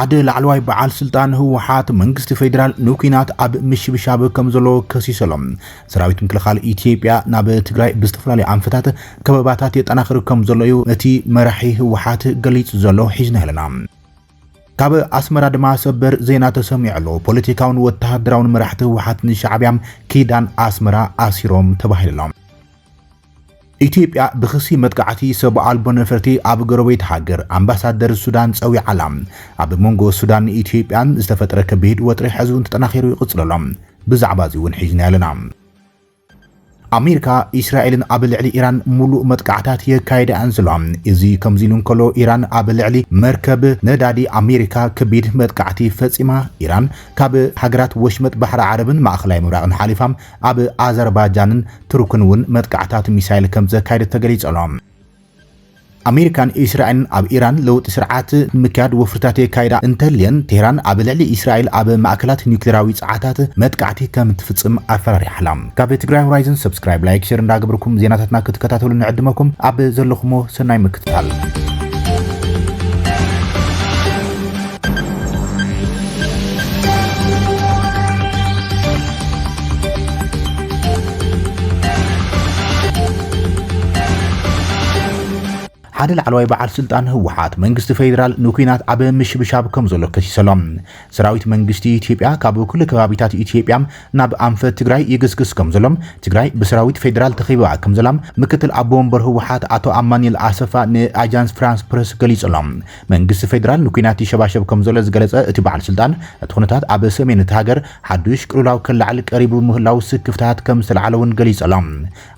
ሓደ ላዕለዋይ በዓል ስልጣን ህወሓት መንግስቲ ፌደራል ንኩናት ኣብ ምሽብሻብ ከም ዘሎ ከሲሰሎም ሰራዊት ምክልኻል ኢትዮጵያ ናብ ትግራይ ብዝተፈላለዩ አንፈታት ከበባታት የጠናኽር ከም ዘሎ እቲ መራሒ ህወሓት ገሊጹ ዘሎ ሒዝና ኣለና። ካብ ኣስመራ ድማ ሰበር ዜና ተሰሚዑ ፖለቲካውን ወተሃደራውን መራሕቲ ህወሓት ንሻዕብያም ኪዳን ኣስመራ ኣሲሮም ተባሂሎም ኢትዮጵያ ብኽሲ መጥቃዕቲ ሰብኣዊ ኣልቦ ነፈርቲ ኣብ ጎረቤት ሃገር ኣምባሳደር ሱዳን ፀዊዓላ ኣብ መንጎ ሱዳን ኢትዮጵያን ዝተፈጠረ ከቢድ ወጥሪ ሕዝቡ ተጠናኺሩ ይቕጽለሎም ብዛዕባ እዚ እውን ሒዝና ኣለና። አሜሪካ እስራኤልን ኣብ ልዕሊ ኢራን ሙሉእ መጥቃዕታት የካይዳ አንስሎም እዚ ከምዚ ንከሎ ኢራን ኣብ ልዕሊ መርከብ ነዳዲ አሜሪካ ከቢድ መጥቃዕቲ ፈጺማ ኢራን ካብ ሃገራት ወሽመጥ ባሕሪ ዓረብን ማእኸላይ ምብራቕን ሓሊፋም ኣብ አዘርባይጃንን ቱርክን እውን መጥቃዕታት ሚሳይል ከም ዘካይደ ተገሊጸሎም አሜሪካን እስራኤልን ኣብ ኢራን ለውጥ ስርዓት ምክያድ ወፍርታት የካይዳ እንተልየን ቴህራን ኣብ ልዕሊ እስራኤል ኣብ ማእከላት ኒውክሌራዊ ጸዓታት መጥቃዕቲ ከም ትፍጽም ኣፈራሪሓላ። ካብ ትግራይ ሆራይዘን ሰብስክራይብ ላይክ ሼር እንዳገበርኩም ዜናታትና ክትከታተሉ ንዕድመኩም ኣብ ዘለኹሞ ሰናይ ምክትታል ሓደ ላዕለዋይ በዓል ስልጣን ህወሓት መንግስቲ ፌደራል ንኩናት ኣብ ምሽብሻብ ከም ዘሎ ከሲሰሎም ሰራዊት መንግስቲ ኢትዮጵያ ካብ ኩሉ ከባቢታት ኢትዮጵያ ናብ ኣንፈት ትግራይ ይግስግስ ከም ዘሎም ትግራይ ብሰራዊት ፌደራል ተኺባ ከም ዘላም ምክትል ኣቦ ወንበር ህወሓት ኣቶ አማኒኤል ኣሰፋ ንአጃንስ ፍራንስ ፕሬስ ገሊጾሎም መንግስቲ ፌደራል ንኩናት ይሸባሸብ ከም ዘሎ ዝገለጸ እቲ በዓል ስልጣን እቲ ኩነታት ኣብ ሰሜን ሃገር ሓዱሽ ቅልውላው ከላዕል ቀሪቡ ምህላው ስክፍታት ከም ዝተለዓለውን ገሊጾሎም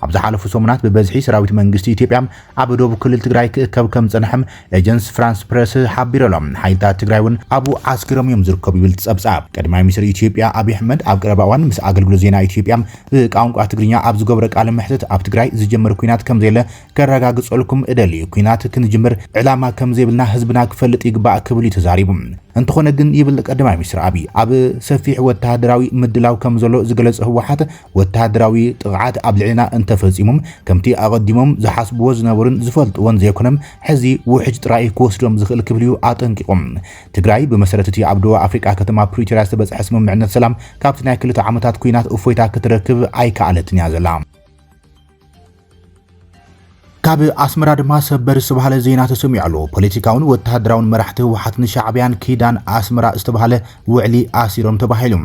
ኣብ ዝሓለፉ ሰሙናት ብበዝሒ ሰራዊት መንግስቲ ኢትዮጵያ ኣብ ደቡብ ክልል ትግራይ ከም ጸንሐም ኤጀንስ ፍራንስ ፕሬስ ሓቢሮሎም ሓይልታት ትግራይውን አቡ ዓስክሮም እዮም ዝርከቡ ይብል ጸብጻብ ቀዳማይ ሚኒስትር ኢትዮጵያ አብይ አሕመድ ኣብ ቀረባዋን ምስ አገልግሎት ዜና ኢትዮጵያ ቋንቋ ትግርኛ ኣብ ዝገብረ ቃለ መሕተት ኣብ ትግራይ ዝጀመር ኩናት ከም ዘለ ከረጋግጸልኩም እደሊ ኩናት ክንጅምር ዕላማ ከም ዘይብልና ህዝብና ክፈልጥ ይግባእ ክብል ተዛሪቡ እንተኾነ ግን ይብል ቀዳማይ ሚኒስትር አብይ ኣብ ሰፊሕ ወተሃደራዊ ምድላው ከም ዘሎ ዝገለጸ ህወሓት ወተሃደራዊ ጥቃዓት ኣብ ልዕልና እንተፈጺሞም ከምቲ ኣቀዲሞም ዝሓስብዎ ዝነበሩን ዝፈልጥዎን ዘይኮነም ሕዚ ውሕጅ ጥራይ ክወስዶም ዝኽእል ክብልዩ ኣጠንቂቆም ትግራይ ብመሰረት እቲ ኣብ ደቡብ ኣፍሪቃ ከተማ ፕሪቶሪያ ዝተበጽሐ ስምምዕነት ሰላም ካብቲ ናይ ክልተ ዓመታት ኩናት እፎይታ ክትረክብ ኣይከኣለትን እያ ዘላ። ካብ ኣስመራ ድማ ሰበር ዝተባሃለ ዜና ተሰሚዑ ፖለቲካውን ወተሃደራውን መራሕቲ ህወሓት ንሻዕብያን ኪዳን ኣስመራ ዝተባሃለ ውዕሊ ኣሲሮም ተባሂሎም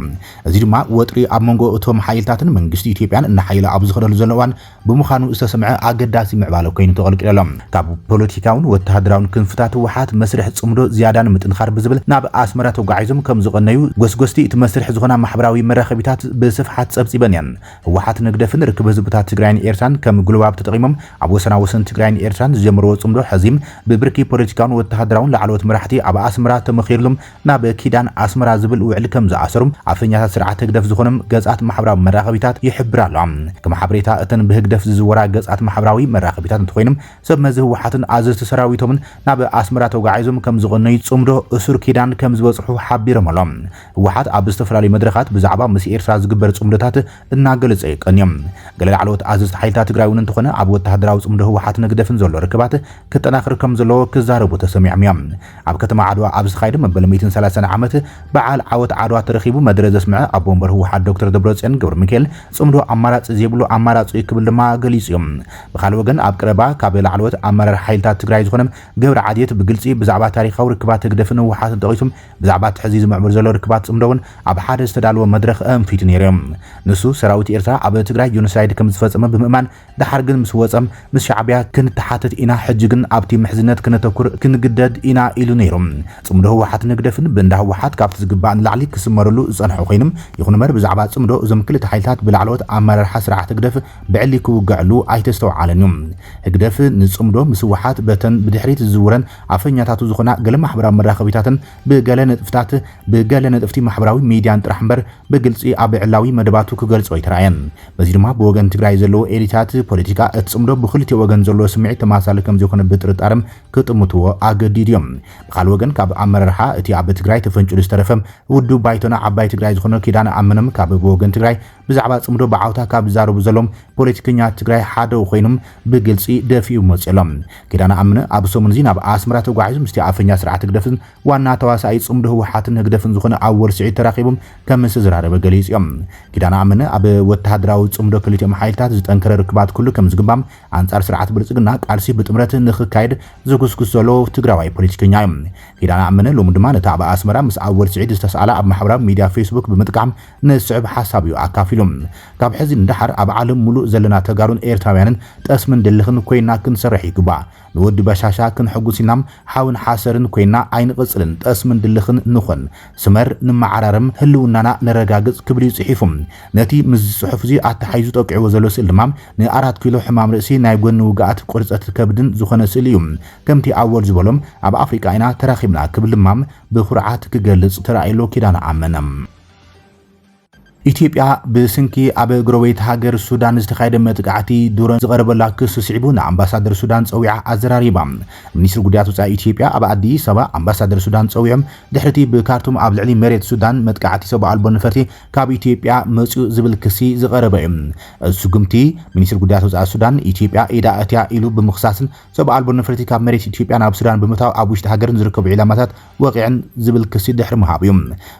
እዚ ድማ ወጥሪ ኣብ መንጎ እቶም ሓይልታትን መንግስቲ ኢትዮጵያን እናሓይለ ኣብ ዝኸደሉ ዘለዋን ብምዃኑ ዝተሰምዐ ኣገዳሲ ምዕባለ ኮይኑ ተቐልቂሎም ካብ ፖለቲካውን ወተሃደራውን ክንፍታት ህወሓት መስርሕ ጽምዶ ዝያዳን ምጥንኻር ብዝብል ናብ ኣስመራ ተጓዒዞም ከም ዝቐነዩ ጎስጎስቲ እቲ መስርሕ ዝኾና ማሕበራዊ መራኸቢታት ብስፍሓት ጸብጺበን እየን ህወሓት ንግደፍን ርክብ ህዝብታት ትግራይን ኤርትራን ከም ግሉባብ ተጠቒሞም ኣብ ወሰና ትግራይን ኤርትራን ዝጀመርዎ ጽምዶ ሕዚም ብብርኪ ፖለቲካውን ወተሃደራውን ላዕለዎት መራሕቲ ኣብ ኣስመራ ተመኺርሎም ናብ ኪዳን ኣስመራ ዝብል ውዕሊ ከም ዝኣሰሩም ኣፍኛታት ስርዓት ህግደፍ ዝኾኖም ገጻት ማሕበራዊ መራኸቢታት ይሕብራሉ ከም ሓበሬታ እተን ብህግደፍ ዝዝወራ ገጻት ማሕበራዊ መራኸቢታት እንትኾይኖም ሰብ መዚ ህወሓትን ኣዘዝቲ ሰራዊቶምን ናብ ኣስመራ ተጓዒዞም ከም ዝቐነዩ ጽምዶ እሱር ኪዳን ከም ዝበጽሑ ሓቢሮም ኣሎም ህወሓት ኣብ ዝተፈላለዩ መድረኻት ብዛዕባ ምስ ኤርትራ ዝግበር ጽምዶታት እናገለጸ ይቀንዮም ገለ ላዕለዎት ኣዘዝቲ ሓይልታት ትግራይ እውን እንትኾነ ኣብ ወተሃደራዊ ጽምዶ ህወሓት ንግደፍን ዘሎ ርክባት ክጠናኽር ከም ዘሎ ክዛረቡ ተሰሚዖም እዮም ኣብ ከተማ ዓድዋ ኣብ ዝኻይደ መበል 130 ዓመት በዓል ዓወት ዓድዋ ተረኺቡ መድረ ዘስምዐ ኣቦ ወንበር ህወሓት ዶክተር ደብረጽዮን ገብረ ሚካኤል ጽምዶ ኣማራጺ ዘይብሉ ኣማራጺ ክብል ድማ ገሊጹ እዮም ብኻልእ ወገን ኣብ ቀረባ ካብ ላዕለዎት ኣመራር ሓይልታት ትግራይ ዝኾነ ገብረ ዓድየት ብግልጺ ብዛዕባ ታሪኻዊ ርክባት ህግደፍን ህወሓትን ጠቒሶም ብዛዕባ ትሕዚ ዝምዕብል ዘሎ ርክባት ጽምዶውን ኣብ ሓደ ዝተዳለወ መድረኽ ኣንፊቱ ነይሮም ንሱ ሰራዊት ኤርትራ ኣብ ትግራይ ጆኖሳይድ ከም ዝፈጸመ ብምእማን ድሓር ግን ምስ ወጸም ምስ ሻዕብያ ክንተሓተት ኢና ሕጂ ግን ኣብቲ ምሕዝነት ክነተኩር ክንግደድ ኢና ኢሉ ነይሮም ጽምዶ ህወሓት ንግደፍን ብእንዳ ህወሓት ካብቲ ዝግባእ ንላዕሊ ክስመረሉ ዝጸንሐ ኮይኖም ይኹን እምበር ብዛዕባ ጽምዶ እዞም ክልተ ሓይልታት ብላዕለዎት ኣመራርሓ ስርዓት ህግደፍ ብዕሊ ክውግዕሉ ኣይተስተውዓለን እዮም ህግደፍ ንጽምዶ ምስ ህወሓት በተን ብድሕሪት ዝዝውረን ኣፈኛታቱ ዝኾና ገለ ማሕበራዊ መራኸቢታትን ብገለ ነጥፍቲ ማሕበራዊ ሚድያን ጥራሕ እምበር ብግልጺ ኣብ ዕላዊ መደባቱ ክገልጾ ይተራእየን በዚ ድማ ብወገን ትግራይ ዘለዎ ኤሊታት ፖለቲካ እቲ ጽምዶ ብክልቲኡ ወገን ኢራን ዘሎ ስምዒት ተማሳሊ ከም ዘይኮነ ብጥርጣረም ክጥምትዎ ኣገዲድዮም ብኻልእ ወገን ካብ ኣመራርሓ እቲ ኣብ ትግራይ ተፈንጭሉ ዝተረፈም ውድብ ባይቶና ዓባይ ትግራይ ዝኾነ ኪዳነ ኣመነም ካብ ወገን ትግራይ ብዛዕባ ጽምዶ ብዓውታ ካብ ዝዛረቡ ዘሎም ፖለቲከኛ ትግራይ ሓደ ኮይኖም ብግልጺ ደፊኡ መጽሎም ኪዳነ ኣመነ ኣብ ሰሙን ዚ ናብ ኣስመራ ተጓዒዙ ምስቲ ኣፈኛ ስርዓት ግደፍን ዋና ተዋሳኢ ጽምዶ ህወሓትን ግደፍን ዝኾነ ኣብ ወልሲዒ ተራኺቦም ከም ዝራረበ ገሊጽዮም ኪዳነ ኣመነ ኣብ ወተሃደራዊ ጽምዶ ክልቲኦም ሓይልታት ዝጠንከረ ርክባት ኩሉ ከም ዝግባም አንጻር ስርዓት ብልጽግና ቃልሲ ብጥምረት ንኽካይድ ዝጉስጉስ ዘሎ ትግራዋይ ፖለቲከኛ እዮም ኪዳነ ኣመነ ሎሚ ድማ ነታ ኣብ ኣስመራ ምስ ኣብ ወልሲዒ ዝተሰኣላ ኣብ ማሕበራዊ ሚድያ ፌስቡክ ብምጥቃም ንስዕብ ሓሳብ እዩ ኣካፊሎም ካብ ሕዚ እንዳሓር ኣብ ዓለም ሙሉእ ዘለና ተጋሩን ኤርትራውያንን ጠስምን ድልኽን ኮይና ክንሰርሕ ይግባእ ንወዲ በሻሻ ክንሕጉሲናም ሓውን ሓሰርን ኮይና ኣይንቕጽልን ጠስምን ድልኽን ንኾን ስመር ንመዓራርም ህልውናና ነረጋግጽ ክብል ይጽሒፉም ነቲ ምስ ጽሑፍ እዚ ኣተሓይዙ ጠቂዕዎ ዘሎ ስእሊ ድማ ን4 ኪሎ ሕማም ርእሲ ናይ ጎኒ ውግኣት ቁርፀት ከብድን ዝኾነ ስእሊ እዩ ከምቲ ኣወል ዝበሎም ኣብ ኣፍሪካ ኢና ተራኺብና ክብል ድማ ብኹርዓት ክገልጽ ተራእየሎ ኪዳነ ኣመነም ኢትዮጵያ ብስንኪ ኣብ ጎረቤት ሃገር ሱዳን ዝተኻየደ መጥቃዕቲ ዱረን ዝቐረበላ ክስ ስዒቡ ንኣምባሳደር ሱዳን ፀዊዓ ኣዘራሪባ ሚኒስትሪ ጉዳያት ወፃኢ ኢትዮጵያ ኣብ ኣዲስ ኣበባ ኣምባሳደር ሱዳን ፀዊዖም ድሕርቲ ብካርቱም ኣብ ልዕሊ መሬት ሱዳን መጥቃዕቲ ሰብኣዊ ኣልቦ ንፈርቲ ካብ ኢትዮጵያ መፅኡ ዝብል ክሲ ዝቐረበ እዩ ስጉምቲ ሚኒስትሪ ጉዳያት ወፃኢ ሱዳን ኢትዮጵያ ኢዳ እትያ ኢሉ ብምኽሳስን ሰብኣዊ ኣልቦ ንፈርቲ ካብ መሬት ኢትዮጵያ ናብ ሱዳን ብምታው ኣብ ውሽጢ ሃገርን ዝርከቡ ዒላማታት ወቂዕን ዝብል ክሲ ድሕሪ ምሃብ እዩ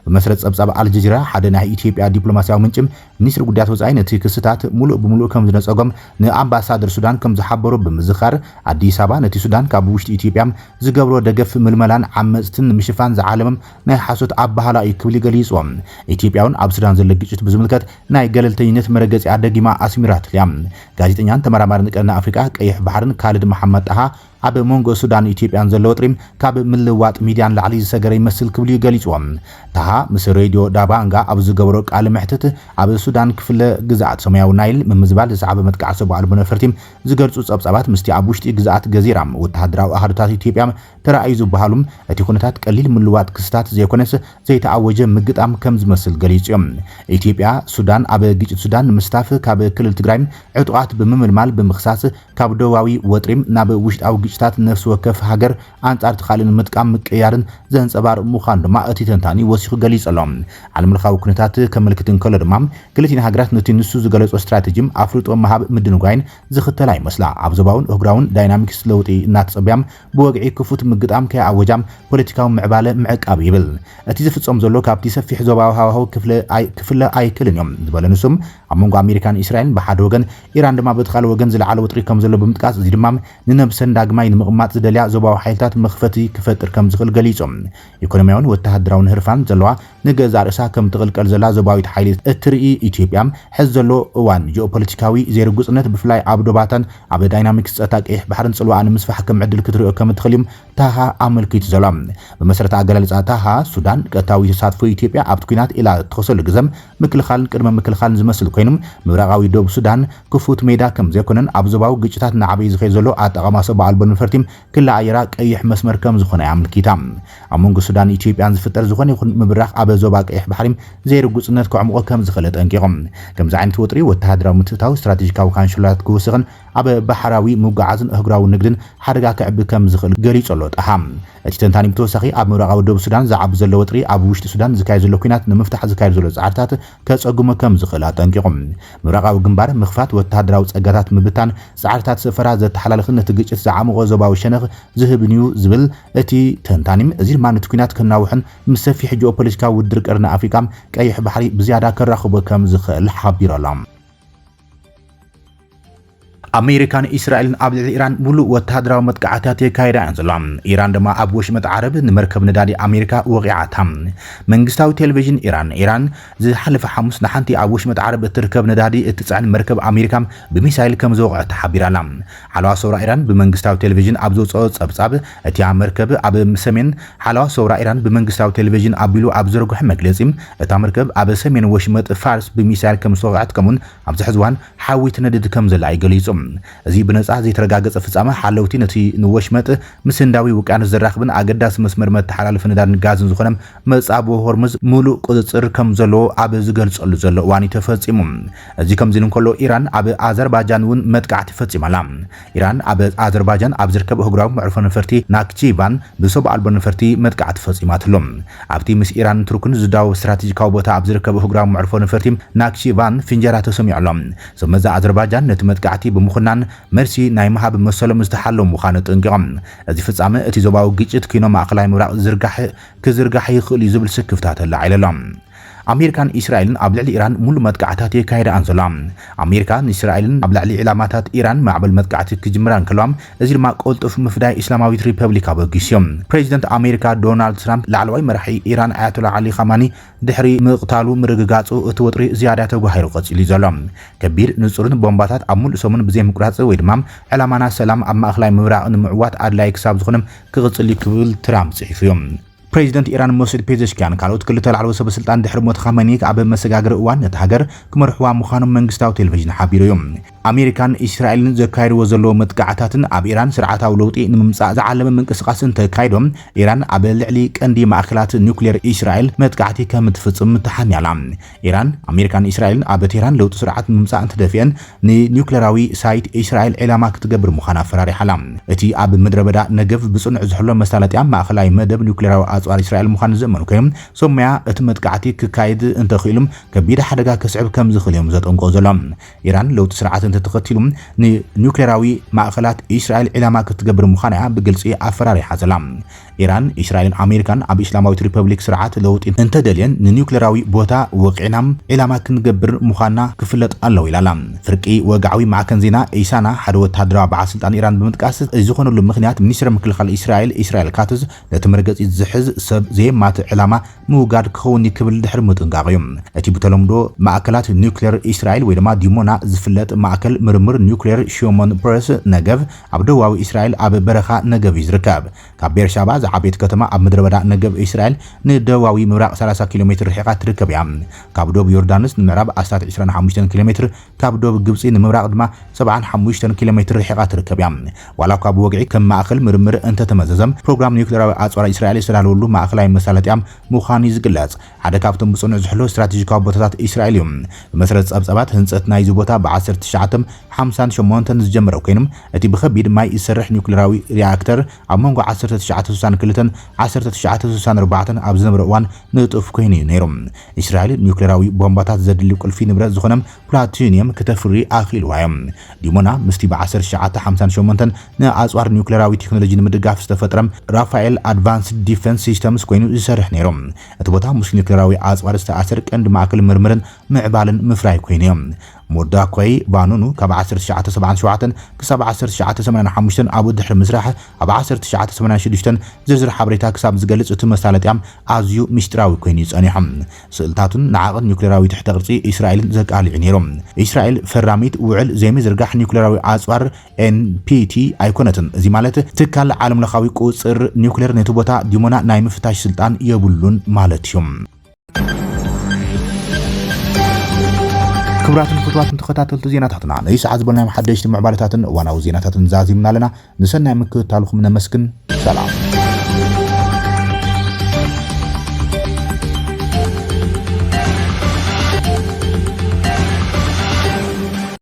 ብመሰረት ፀብጻብ ኣልጀዚራ ሓደ ናይ ኢትዮጵያ ዲፕሎማሲያዊ ምንጭም ሚኒስትሪ ጉዳያት ወፃኢ ነቲ ክስታት ሙሉእ ብምሉእ ከም ዝነፀጎም ንኣምባሳደር ሱዳን ከም ዝሓበሩ ብምዝኻር ኣዲስ ኣበባ ነቲ ሱዳን ካብ ውሽጢ ኢትዮጵያ ዝገብሮ ደገፍ ምልመላን ዓመፅትን ንምሽፋን ዝዓለመም ናይ ሓሶት ኣባህላ እዩ ክብል ገሊፆም ኢትዮጵያውን ኣብ ሱዳን ዘሎ ግጭት ብዝምልከት ናይ ገለልተኝነት መረገፂ ኣደጊማ ኣስሚራት እያ ጋዜጠኛን ተመራማርን ቀርኒ ኣፍሪቃ ቀይሕ ባሕርን ካልድ መሐመድ ጣሃ ኣብ መንጎ ሱዳን ኢትዮጵያን ዘሎ ወጥሪም ካብ ምልዋጥ ሚድያን ላዕሊ ዝሰገረ ይመስል ክብል ገሊፆም ታሃ ምስ ሬድዮ ዳባንጋ ኣብ ዝገብሮ ቃል ምሕተት ኣብ ሱዳን ክፍለ ግዛኣት ሰማያዊ ናይል ምምዝባል ዝሰዓበ መጥቃዕ ሰብኣዊ ኣልቦ ነፈርቲ ዝገልጹ ጸብጻባት ምስቲ ኣብ ውሽጢ ግዛኣት ገዚራም ወተሃደራዊ ኣሃዱታት ኢትዮጵያ ተራእዩ ዝበሃሉም እቲ ኩነታት ቀሊል ምልዋጥ ክስታት ዘይኮነስ ዘይተኣወጀ ምግጣም ከም ዝመስል ገሊፆም ኢትዮጵያ ሱዳን ኣብ ግጭት ሱዳን ንምስታፍ ካብ ክልል ትግራይ ዕጡቃት ብምምልማል ብምኽሳስ ካብ ደቡባዊ ወጥሪም ናብ ውሽጣዊ ግጭታት ነፍሲ ወከፍ ሃገር አንጻር ተኻልን ምጥቃም ምቅያርን ዘንጸባርቕ ምዃኑ ድማ እቲ ተንታኒ ወሲኹ ገሊጸሎም ዓለም ለኻዊ ኩነታት ከመልክትን ከሎ ድማ ክልቲና ሃገራት ነቲ ንሱ ዝገለጾ ስትራቴጂም ኣፍርጦ መሃብ ምድንጓይን ዝኽተላ ይመስላ ኣብ ዞባውን እግራውን ዳይናሚክስ ለውጢ እናተጸብያም ብወግዒ ክፉት ምግጣም ከኣወጃም ፖለቲካዊ ምዕባለ ምዕቃብ ይብል እቲ ዝፍጸም ዘሎ ካብቲ ሰፊሕ ዞባዊ ሃዋህው ክፍለ ኣይክልን እዮም ዝበለ ንሱም ኣብ መንጎ ኣሜሪካን እስራኤልን ብሓደ ወገን ኢራን ድማ በትኻልእ ወገን ዝለዓለ ወጥሪ ከም ዘሎ ብምጥቃስ እዚ ድማ ንነብሰን ዳግማይ ንምቕማጥ ዝደልያ ዞባዊ ሓይልታት መኽፈቲ ክፈጥር ከም ዝኽእል ገሊፆም ኢኮኖሚያውን ወተሃደራውን ህርፋን ዘለዋ ንገዛ ርእሳ ከም ትቕልቀል ዘላ ዞባዊት ሓይሊ እትርኢ ኢትዮጵያ ሕዚ ዘሎ እዋን ጂኦፖለቲካዊ ዘይርጉፅነት ብፍላይ ኣብ ዶባታን ኣብ ዳይናሚክስ ፀጥታ ቀይሕ ባሕርን ጽልዋ ንምስፋሕ ከም ዕድል ክትሪኦ ከም እትኽእል ታሃ ኣመልኪቱ ዘሎ ብመሰረት ኣገላልጻ ታሃ ሱዳን ቀጥታዊ ተሳትፎ ኢትዮጵያ ኣብቲ ኩናት ኢላ እትኸሰሉ ግዘም ምክልኻልን ቅድመ ምክልኻልን ዝመስል ኮይኖም ምብራቃዊ ደቡብ ሱዳን ክፉት ሜዳ ከም ዘይኮነን ኣብ ዞባዊ ግጭታት ንዓበይ ዝኸይ ዘሎ ኣጠቓማ ሰብኣዊ ኣልቦ ንፈርቲም ክለኣየራ ቀይሕ መስመር ከም ዝኾነ ኣመልኪታ ኣብ መንጎ ሱዳን ኢትዮጵያን ዝፍጠር ዝኾነ ይኹን ምብራኽ ኣብ ዞባ ቀይሕ ባሕሪ ዘይርጉፅነት ክዕምቆ ከም ዝኽእል ጠንቂቖም ከምዚ ዓይነት ወጥሪ ወተሃደራዊ ምትእታው ስትራቴጂካዊ ካንሽላት ክውስኽን ኣብ ባሕራዊ ምጉዓዝን እግራዊ ንግድን ሓደጋ ክዕቢ ከም ዝኽእል ገሊጹ ኣሎ ጣሃ እቲ ተንታኒ ብተወሳኺ ኣብ ምብራቃዊ ደቡብ ሱዳን ዝዓቢ ዘሎ ወጥሪ ኣብ ውሽጢ ሱዳን ዝካየድ ዘሎ ኩናት ንምፍታሕ ዝካየድ ዘሎ ጻዕርታት ከጸጉሞ ከም ዝኽእል ኣጠንቂቖም ምብራቃዊ ግንባር ምኽፋት ወተሃደራዊ ጸጋታት ምብታን ጻዕርታት ሰፈራ ዘተሓላልኽን ነቲ ግጭት ዝዓምቆ ዞባዊ ሸነኽ ዝህብን እዩ ዝብል እቲ ተንታኒም እዚ ድማ ነቲ ኩናት ከናውሕን ምስ ሰፊሕ ጂኦፖለቲካዊ ውድር ቀርኒ ኣፍሪካ ቀይሕ ባሕሪ ብዝያዳ ከራኽቦ ከም ዝኽእል ሓቢሮሎም ኣሜሪካን እስራኤልን ኣብ ልዕሊ ኢራን ሙሉእ ወተሃደራዊ መጥቃዕትታት የካይዳ እየን ዘለዋ ኢራን ድማ ኣብ ወሽመጥ ዓረብ ንመርከብ ነዳዲ ኣሜሪካ ወቂዓታ መንግስታዊ ቴሌቪዥን ኢራን ዝሓለፈ ሐሙስ ንሓንቲ ኣብ ወሽመጥ ዓረብ እትርከብ ነዳዲ እትፅዕን መርከብ ኣሜሪካ ብሚሳይል ከም ዘወቕዐት ሓቢራላ ሓለዋ ሰውራ ኢራን ብመንግስታዊ ቴሌቪዥን ኣብ ዘውፅኦ ጸብጻብ እቲ መርከብ ኣብ ሰሜን ሓለዋ ሰውራ ኢራን ብመንግስታዊ ቴሌቪዥን ኣቢሉ ኣብ ዘርግሖ መግለጺ እታ መርከብ ኣብ ሰሜን ወሽመጥ ፋርስ ብሚሳይል ከም ዝተወቕዐት ከምኡን ኣብ ዝሕዚ እዋን ሓዊ ትነድድ ከም ዘላ ይገሊጹ እዚ ብነጻ ዘይተረጋገጸ ፍጻመ ሓለውቲ ነቲ ንወሽመጥ ምስ ህንዳዊ ውቅያኖስ ዘራኽብን ኣገዳሲ መስመር መተሓላለፊ ነዳድን ጋዝን ዝኾነ መጻብ ሆርሙዝ ሙሉእ ቁጽጽር ከም ዘለዎ ኣብ ዝገልጸሉ ዘሎ እዋን ተፈጺሙ እዚ ከምዚ እንከሎ ኢራን ኣብ ኣዘርባይጃን እውን መጥቃዕቲ ፈጺማላ ኢራን ኣብ ኣዘርባይጃን ኣብ ዝርከብ ህጉራዊ መዕርፎ ነፈርቲ ናክቺቫን ብሰብ ኣልቦ ነፈርቲ መጥቃዕቲ ፈጺማትሉ ኣብቲ ምስ ኢራን ቱርክን ዝዳው ስትራቴጂካዊ ቦታ ኣብ ዝርከብ ህጉራዊ መዕርፎ ነፈርቲ ናክቺቫን ፍንጀራ ተሰሚዑሎም ሰመዛ ኣዘርባይጃን ነቲ መጥቃዕቲ ብምኹናን መርሲ ናይ መሃብ መሰሎም ዝተሓለው ምዃኑ ጠንቂቖም እዚ ፍጻመ እቲ ዞባዊ ግጭት ኮይኑ ማእከላይ ምብራቕ ክዝርጋሕ ይኽእል እዩ ዝብል ስክፍታት ኣላዒሎም ኣሜሪካን እስራኤልን ኣብ ልዕሊ ኢራን ሙሉእ መጥቃዕታት የካይዳ ኣንዘላ ኣሜሪካ ንእስራኤልን ኣብ ልዕሊ ዕላማታት ኢራን ማዕበል መጥቃዕቲ ክጅምራ እንከለዋም እዚ ድማ ቆልጡፍ ምፍዳይ እስላማዊት ሪፐብሊክ ኣበጊስዮም ፕሬዚደንት ኣሜሪካ ዶናልድ ትራምፕ ላዕለዋይ መራሒ ኢራን ኣያቶላ ዓሊ ኻማኒ ድሕሪ ምቕታሉ ምርግጋጹ እቲ ወጥሪ ዝያዳ ተጓሂሩ ቀፂሉ ዘሎ ከቢድ ንጹርን ቦምባታት ኣብ ሙሉእ ሰሙን ብዘይ ምቁራጽ ወይ ድማ ዕላማና ሰላም ኣብ ማእከላይ ምብራቕ ንምዕዋት ኣድላይ ክሳብ ዝኾነ ክቕጽል ክብል ትራምፕ ጽሒፉ እዮም ፕሬዚደንት ኢራን መሱድ ፔዜሽኪያን ካልኦት ክልተ ላዕለዎት ሰበስልጣን ድሕሪ ሞት ኻሜኒ ኣብ መሰጋገሪ እዋን ነቲ ሃገር ክመርሕዋ ምዃኖም መንግስታዊ ቴሌቪዥን ሓቢሩ እዮም ኣሜሪካን እስራኤልን ዘካይድዎ ዘለዎ መጥቃዕታትን ኣብ ኢራን ስርዓታዊ ለውጢ ንምምጻእ ዝዓለመ ምንቅስቓስ እንተካይዶም ኢራን ኣብ ልዕሊ ቀንዲ ማእከላት ኒውክሌር እስራኤል መጥቃዕቲ ከም ትፍጽም ተሓንያላ ኢራን ኣሜሪካን እስራኤልን ኣብ ቴህራን ለውጢ ስርዓት ንምምጻእ እንትደፍአን ንኒውክሌራዊ ሳይት እስራኤል ዕላማ ክትገብር ምዃና ኣፈራሪሓላ እቲ ኣብ ምድረ በዳ ነገብ ብጽኑዕ ዝሕሎ መሳለጥያ ማእከላይ መደብ ኒውክሌራዊ ኣጽዋር እስራኤል ምዃኑ ዘመኑ ኮይኖም ሶማያ እቲ መጥቃዕቲ ክካይድ እንተኽኢሎም ከቢድ ሓደጋ ከስዕብ ከም ዝኽእል እዮም ዘጠንቅቑ ዘሎም ኢራን ለውጢ ስርዓት ተተኸቲሉ ንኒውክሌራዊ ማእከላት እስራኤል ዕላማ ክትገብር ምዃና ብግልጺ ኣፈራሪሓ ዘላ ኢራን እስራኤልን ኣሜሪካን ኣብ እስላማዊት ሪፐብሊክ ስርዓት ለውጢ እንተደልየን ንኒውክሌራዊ ቦታ ወቂዕናም ዕላማ ክንገብር ምዃና ክፍለጥ ኣለዎ ኢላላ ፍርቂ ወግዓዊ ማዕከን ዜና ኢሳና ሓደ ወታደራዊ በዓል ስልጣን ኢራን ብምጥቃስ ዝኾነሉ ምኽንያት ሚኒስትር ምክልኻል እስራኤል ካትዝ ነቲ መርገጺ ዝሕዝ ሰብ ዘየማት ዕላማ ምውጋድ ክኸውን ክብል ድሕሪ ምጥንቃቕ እዩ እቲ ብተለምዶ ማእከላት ኒውክሌር እስራኤል ወይ ድማ ዲሞና ዝፍለጥ ማእከል ምርምር ኒውክሌር ሽሞን ፕሬስ ነገብ ኣብ ደቡባዊ እስራኤል ኣብ በረኻ ነገብ ይዝርከብ ካብ ቤርሻባ ዝዓበየት ከተማ ኣብ ምድረ በዳ ነገብ እስራኤል ንደቡባዊ ምብራቕ 30 ኪሎ ሜትር ርሒቓ ትርከብ እያ ካብ ደቡብ ዮርዳኖስ ንምዕራብ 25 ኪሎ ሜትር ካብ ደቡብ ግብፂ ንምብራቕ ድማ 75 ኪሎ ሜትር ርሒቓ ትርከብ እያ ዋላ ካብ ወግዒ ከም ማእከል ምርምር እንተተመዘዘም ፕሮግራም ኒውክሌራዊ ኣጽዋር እስራኤል ዝተዳለወሉ ማእከላይ መሳለጥያ ምዃኑ ይዝግለጽ ሓደ ካብቶም ብጽኑዕ ዝሕሎ ስትራቴጂካዊ ቦታታት እስራኤል እዩ ብመሰረት ጸብጸባት ህንጸት ናይዚ ቦታ ብ1958 ዝጀመረ ኮይኑ እቲ ብኸቢድ ማይ ዝሰርሕ ኒውክሌራዊ ሪኣክተር ኣብ መንጎ 1962 1964 ኣብ ዝነበረ እዋን ንጡፍ ኮይኑ ነይሩ እስራኤል ኒውክሌራዊ ቦምባታት ዘድሊ ቁልፊ ንብረት ዝኾነ ፕላቲኒየም ከተፍሪ ኣኺልዋ እዮም ዲሞና ምስቲ ብ1958 ንኣጽዋር ኒውክሌራዊ ቴክኖሎጂ ንምድጋፍ ዝተፈጥረ ራፋኤል ኣድቫንስድ ዲፌንስ ሲስተምስ ኮይኑ ዝሰርሕ ነይሩ እቲ ቦታ ምስ ኒውክሌራዊ ኣጽዋር ዝተኣሰር ቀንዲ ማእከል ምርምርን ምዕባልን ምፍራይ ኮይኑ እዮም ሞርዳኮይ ባኑኑ ካብ 1977 ክሳብ 1985 ኣብ ድሕሪ ምስራሕ ኣብ 1986 ዝርዝር ሓበሬታ ክሳብ ዝገልጽ እቲ መሳለጥያ ኣዝዩ ምስጢራዊ ኮይኑ ይጸኒሖም ስእልታቱን ንዓቕን ኒውክሌራዊ ትሕተ ቅርጺ እስራኤልን ዘቃልዑ ነይሮም እስራኤል ፈራሚት ውዕል ዘይምዝርጋሕ ኒውክሌራዊ ኣጽዋር NPT ኣይኮነትን እዚ ማለት ትካል ዓለም ለኻዊ ቁጽር ኒውክሌር ነቲ ቦታ ዲሞና ናይ ምፍታሽ ስልጣን የብሉን ማለት እዩ ክብራትን ፍትዋትን ተኸታተልቲ ዜናታትና ነይ ሰዓት ዝበልናዮም ሓደሽቲ ምዕባለታትን እዋናዊ ዜናታትን ዛዚምና ኣለና ንሰናይ ምክትታልኩም ነመስግን ሰላም